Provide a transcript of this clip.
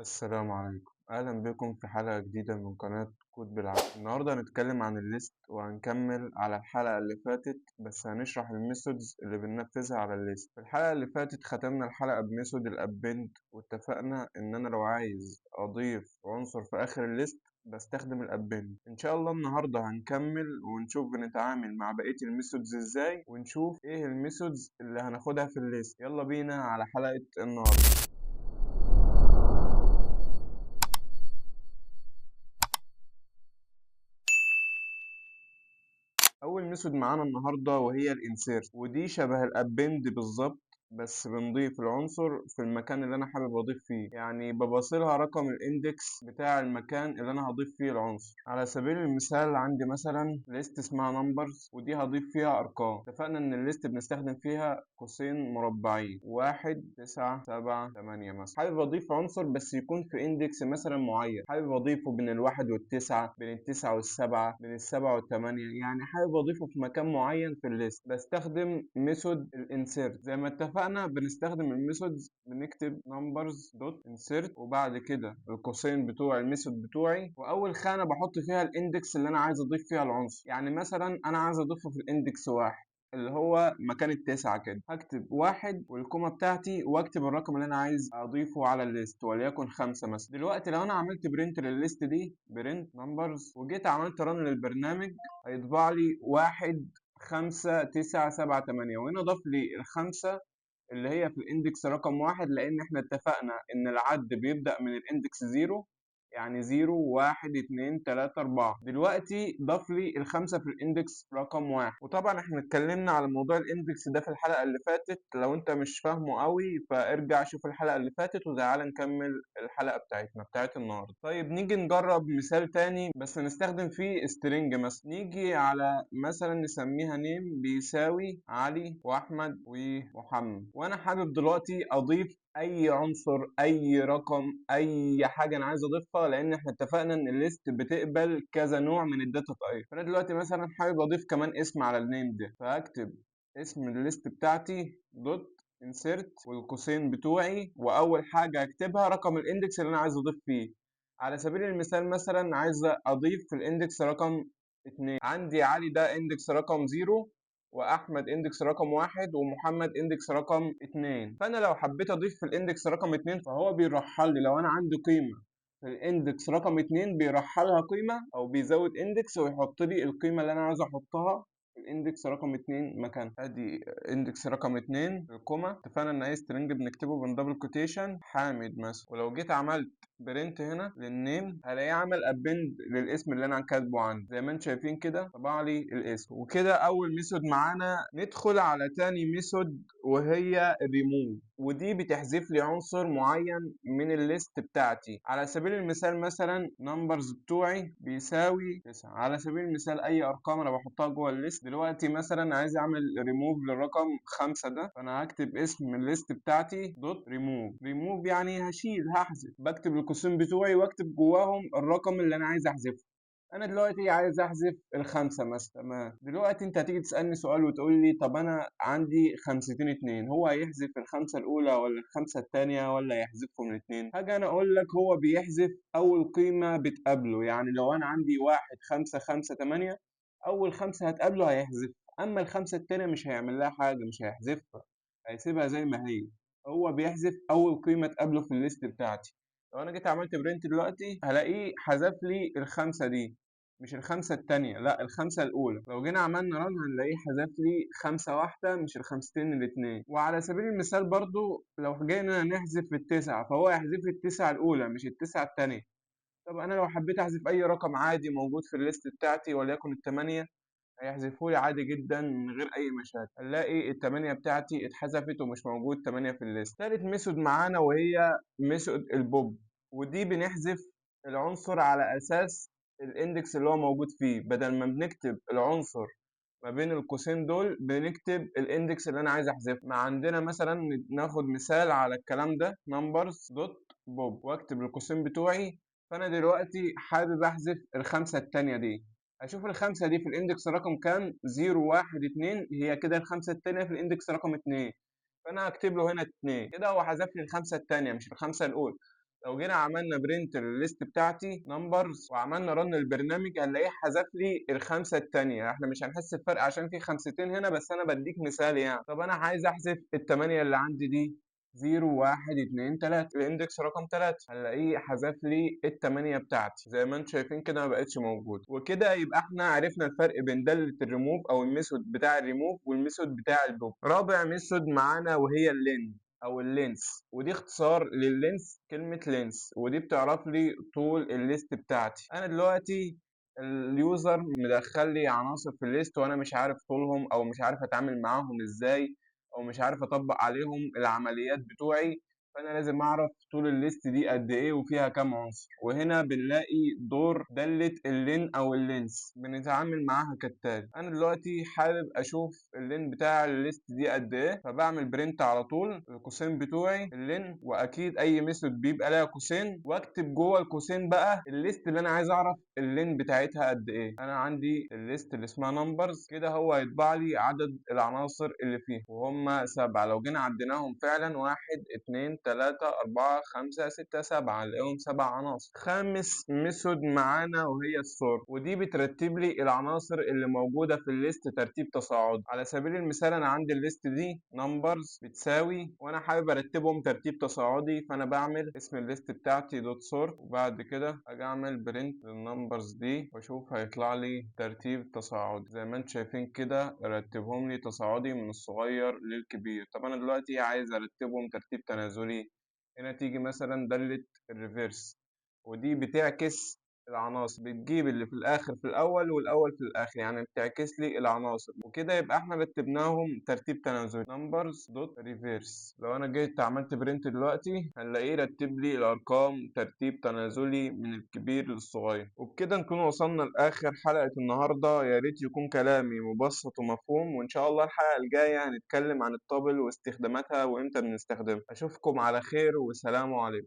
السلام عليكم، أهلا بكم في حلقة جديدة من قناة كود بالعقل. النهاردة هنتكلم عن الليست وهنكمل على الحلقة اللي فاتت، بس هنشرح الميثودز اللي بننفذها على الليست. في الحلقة اللي فاتت ختمنا الحلقة بميثود الابند، واتفقنا إن أنا لو عايز أضيف عنصر في آخر الليست بستخدم الابند. إن شاء الله النهاردة هنكمل ونشوف بنتعامل مع بقية الميثودز إزاي، ونشوف إيه الميثودز اللي هناخدها في الليست. يلا بينا على حلقة النهاردة. اول ميثود معانا النهارده وهي الانسيرت، ودي شبه الابند بالظبط، بس بنضيف العنصر في المكان اللي انا حابب اضيف فيه. يعني ببصلها رقم الاندكس بتاع المكان اللي انا هضيف فيه العنصر. على سبيل المثال عندي مثلا ليست اسمها نمبرز، ودي هضيف فيها ارقام. اتفقنا ان الليست بنستخدم فيها قوسين مربعين، 1 9 7 8 مثلا. حابب اضيف عنصر بس يكون في اندكس مثلا معين، حابب اضيفه بين ال1 وال9، بين ال9 وال7، بين ال7 وال8، يعني حابب اضيفه في مكان معين في الليست. بستخدم ميثود الانسيرت. زي ما اتفقنا بنستخدم الميثودز، بنكتب numbers دوت insert وبعد كده القوسين بتوع الميثود بتوعي، واول خانه بحط فيها الاندكس اللي انا عايز اضيف فيها العنصر. يعني مثلا انا عايز اضيفه في الاندكس 1 اللي هو مكان ال9 كده، هكتب 1 والكومة بتاعتي واكتب الرقم اللي انا عايز اضيفه على الليست، وليكن 5 مثلا. دلوقتي لو انا عملت برنت للليست دي، برنت نمبرز، وجيت عملت رن للبرنامج، هيطبع لي 1 5 9 7 8، وهنا ضاف لي الخمسة اللي هي في الاندكس رقم 1، لان احنا اتفقنا ان العد بيبدأ من الاندكس 0، يعني 0 1 2 3 4. دلوقتي ضاف لي الخمسة في الاندكس رقم 1. وطبعا احنا اتكلمنا على موضوع الاندكس ده في الحلقة اللي فاتت، لو انت مش فاهمه قوي فارجع شوف الحلقة اللي فاتت، وتعالى نكمل الحلقة بتاعت النهاردة. طيب نيجي نجرب مثال تاني بس نستخدم فيه سترينج. مثلا نيجي على مثلا نسميها نيم بيساوي علي واحمد ومحمد، وانا حابب دلوقتي اضيف اي عنصر، اي رقم، اي حاجه انا عايز اضيفها، لان احنا اتفقنا ان الليست بتقبل كذا نوع من الداتا تايب. فانا دلوقتي مثلا حابب اضيف كمان اسم على النيم ده، فهكتب اسم الليست بتاعتي دوت انسيرت والقوسين بتوعي، واول حاجه هكتبها رقم الاندكس اللي انا عايز اضيف فيه. على سبيل المثال مثلا عايز اضيف في الاندكس رقم 2، عندي علي ده اندكس رقم 0، واحمد اندكس رقم 1، ومحمد اندكس رقم 2. فانا لو حبيت اضيف في الاندكس رقم 2 فهو بيرحل لي، لو انا عندي قيمه في الاندكس رقم 2 بيرحلها قيمه او بيزود اندكس ويحط لي القيمه اللي انا عايز احطها في الاندكس رقم 2 مكان. ادي اندكس رقم 2 الكوما. اتفقنا ان اي سترنج بنكتبه بالدبل كوتيشن حامد مثلا، ولو جيت عملت برنت هنا للنيم هلاقيه عمل ابند للاسم اللي انا كاتبه عندي. زي ما انتم شايفين كده طبع لي الاسم. وكده اول ميثود معانا. ندخل على تاني ميثود وهي الريموف، ودي بتحذف لي عنصر معين من الليست بتاعتي. على سبيل المثال مثلا نمبرز بتوعي بيساوي 9، على سبيل المثال اي ارقام انا بحطها جوه الليست. دلوقتي مثلا عايز اعمل ريموف للرقم 5 ده، فانا هكتب اسم الليست بتاعتي دوت ريموف. ريموف يعني هشيل، هحذف. بكتب القوسين بتوعي واكتب جواهم الرقم اللي انا عايز احذفه. انا دلوقتي عايز احذف الخمسه مثلا. تمام. دلوقتي انت هتيجي تسالني سؤال وتقول لي طب انا عندي خمستين اتنين، هو هيحذف الخمسه الاولى ولا الخمسه التانيه ولا يحذفهم الاثنين؟ هاجي انا اقول لك هو بيحذف اول قيمه بتقابله. يعني لو انا عندي 1 5 5 8، اول خمسه هتقابله هيحذف، اما الخمسه التانيه مش هيعمل لها حاجه، مش هيحذفها، هيسيبها زي ما هي. هو بيحذف اول قيمه تقابله في الليست بتاعتي. لو انا جيت عملت برنت دلوقتي هلاقيه حذف لي الخمسه دي، مش الخمسة التانية، لا الخمسة الأولى. لو جينا عملنا رن هنلاقيه حذف لي خمسة واحدة مش الخمستين الاتنين. وعلى سبيل المثال برضو لو جينا نحذف التسعة فهو يحذف لي التسعة الأولى مش التسعة التانية. طب أنا لو حبيت أحذف أي رقم عادي موجود في الليست بتاعتي وليكن التمانية، هيحذفوا لي عادي جدا من غير أي مشاكل. هنلاقي التمانية بتاعتي اتحذفت ومش موجود تمانية في الليست. تالت ميثود معانا وهي ميثود البوب، ودي بنحذف العنصر على أساس الاندكس اللي هو موجود فيه. بدل ما بنكتب العنصر ما بين القوسين دول بنكتب الاندكس اللي انا عايز احذفه. ما عندنا مثلا ناخد مثال على الكلام ده numbers دوت bob، واكتب القوسين بتوعي. فانا دلوقتي حابب احذف الخمسة التانية دي. هشوف الخمسة دي في الاندكس رقم كام، 0 1 2، هي كده الخمسة التانية في الاندكس رقم 2، فانا هكتب له هنا 2 كده. هو حذف لي الخمسة التانية مش الخمسة الاولى. لو جينا عملنا برنت للليست بتاعتي نمبرز وعملنا رن البرنامج هنلاقيه حذف لي الخمسه التانيه. احنا مش هنحس بفرق عشان في خمستين هنا، بس انا بديك مثال يعني. طب انا عايز احذف التمانيه اللي عندي دي، 0 1 2 3، الاندكس رقم 3، هنلاقيه حذف لي التمانيه بتاعتي زي ما انتم شايفين كده، ما بقتش موجود. وكده يبقى احنا عرفنا الفرق بين داله الريموف او الميثود بتاع الريموف والميثود بتاع البوب. رابع ميثود معانا وهي اللين او اللينس، ودي اختصار لللينس كلمة لينس، ودي بتعرف لي طول الليست بتاعتي. انا دلوقتي اليوزر مدخل لي عناصر في الليست وانا مش عارف طولهم او مش عارف اتعامل معاهم ازاي او مش عارف اطبق عليهم العمليات بتوعي، فانا لازم اعرف طول الليست دي قد ايه وفيها كام عنصر. وهنا بنلاقي دور دالة اللين او اللينس بنتعامل معاها كالتالي. انا دلوقتي حابب اشوف اللين بتاع الليست دي قد ايه، فبعمل برنت على طول القوسين بتوعي اللين، واكيد اي ميثود بيبقى لها قوسين، واكتب جوه القوسين بقى الليست اللي انا عايز اعرف اللين بتاعتها قد ايه. انا عندي الليست اللي اسمها نمبرز كده، هو هيطبع لي عدد العناصر اللي فيه وهم 7. لو جينا عديناهم فعلا 1 2 3 4 5 6 7، هنلاقيهم 7 عناصر. خامس ميثود معانا وهي السورت، ودي بترتب لي العناصر اللي موجودة في الليست ترتيب تصاعدي. على سبيل المثال انا عندي الليست دي نمبرز بتساوي، وانا حابب ارتبهم ترتيب تصاعدي، فانا بعمل اسم الليست بتاعتي دوت سورت، وبعد كده اجي اعمل برنت للنمبرز دي واشوف هيطلع لي ترتيب تصاعدي زي ما انتم شايفين كده، رتبهم لي تصاعدي من الصغير للكبير. طب انا دلوقتي عايز ارتبهم ترتيب تنازلي، هنا تيجي مثلا دالة الريفيرس، ودي بتعكس العناصر، بتجيب اللي في الاخر في الاول والاول في الاخر، يعني بتعكس لي العناصر. وكده يبقى احنا رتبناهم ترتيب تنازلي نمبرز دوت ريفيرس. لو انا جيت عملت برنت دلوقتي هنلاقيه رتب لي الارقام ترتيب تنازلي من الكبير للصغير. وبكده نكون وصلنا لاخر حلقة النهارده. يا ريت يكون كلامي مبسط ومفهوم، وان شاء الله الحلقة الجاية هنتكلم عن الطابل واستخداماتها وامتى بنستخدمها. اشوفكم على خير، والسلام عليكم.